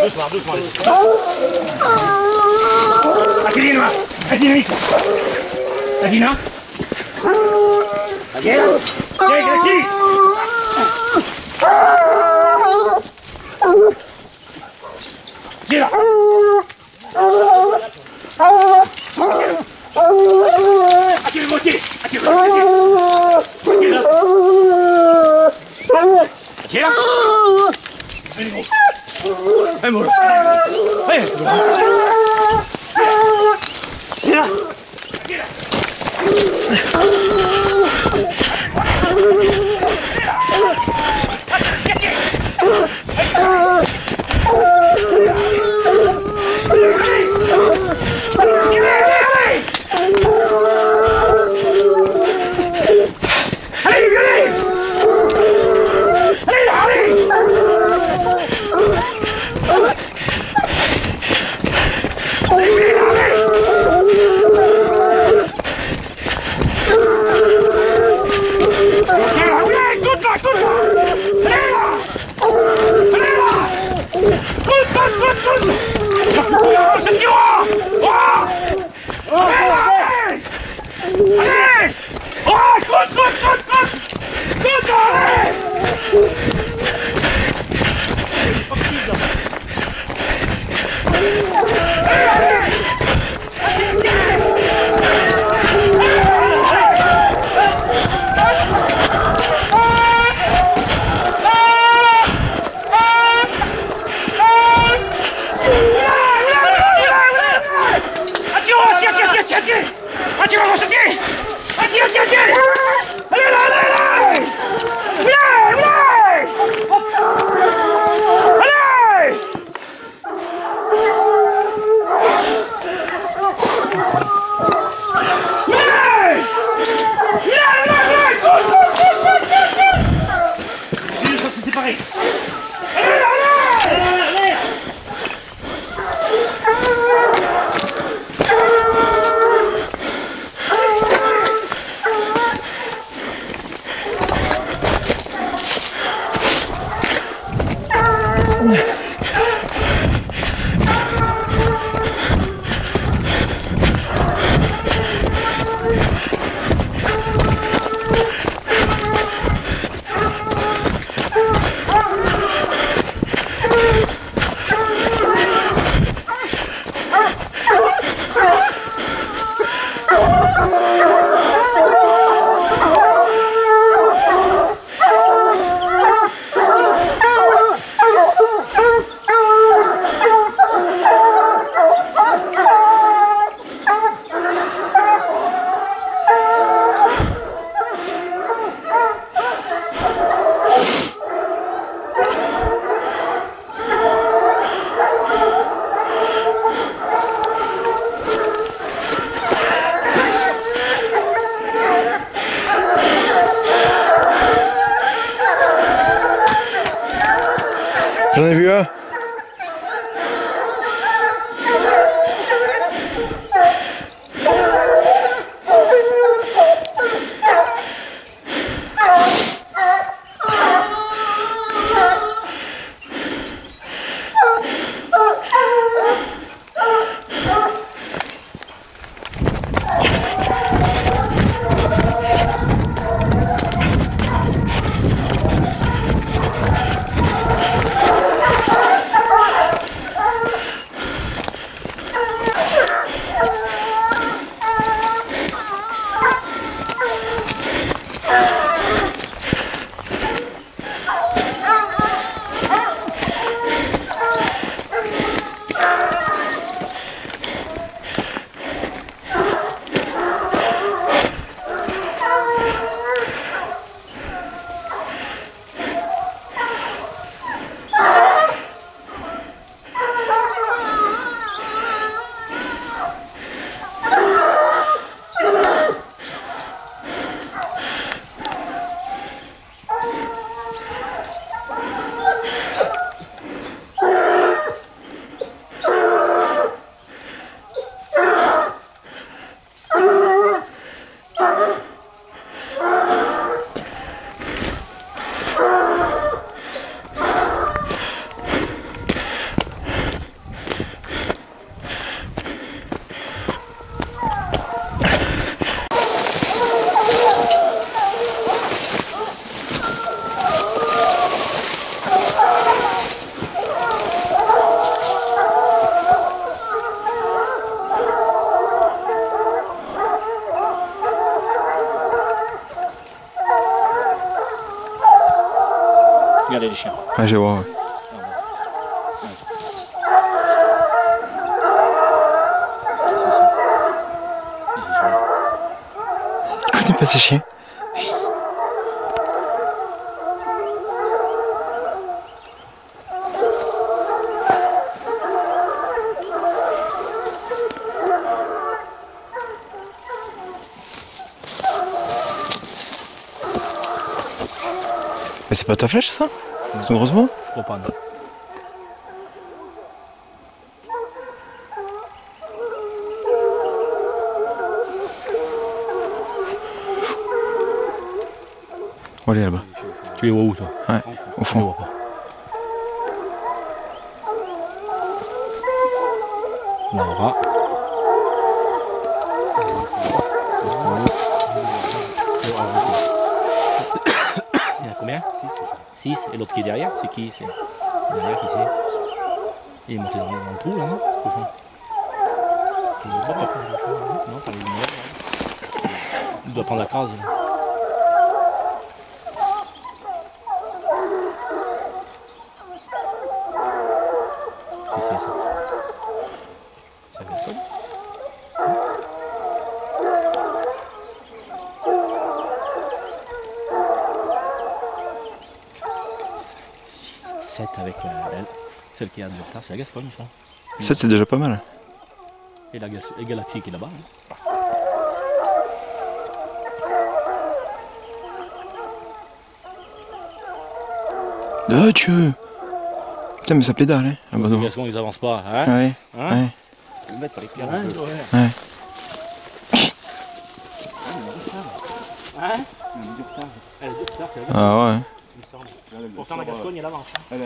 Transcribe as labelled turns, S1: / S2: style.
S1: doucement. Aquilino, Aquilino. Aquilino. Aqui. Gira. Amor.
S2: J'en ai vu un.
S1: les chiens.
S2: Ouais, je vois, ouais. Je connais pas ces chiens. Mais c'est pas ta flèche ça? Heureusement.
S1: Je crois pas, non.
S2: On va aller là-bas.
S1: Tu les vois où toi?
S2: Ouais, au
S1: Je les vois
S2: fond.
S1: pas. Laura. Il y en a combien? 6. Et l'autre qui est derrière, c'est qui? C'est derrière qui c'est? Il est monté dans le trou là, non? Au fond. Je ne vois pas. Non, pas les lumières. Il doit prendre la crase. Là. Qu'est-ce que c'est ça? Ça fait ça? 7 avec celle qui a du retard, c'est la Gascogne ça.
S2: 7 c'est déjà pas mal.
S1: Et la Galaxie qui est là-bas. Hein.
S2: Oh Dieu! Putain mais ça pédale hein, là-bas
S1: Les
S2: devant.
S1: Gascons ils avancent pas, hein?
S2: Ouais,
S1: Hein?
S2: ouais,
S1: Ils mettent par les pierres.
S3: Hein?
S2: ouais.
S1: Hein? Elle a du retard, c'est la Gascogne.
S2: Ah ouais.
S1: Il me semble. Pourtant la Gascogne elle avance. Hein.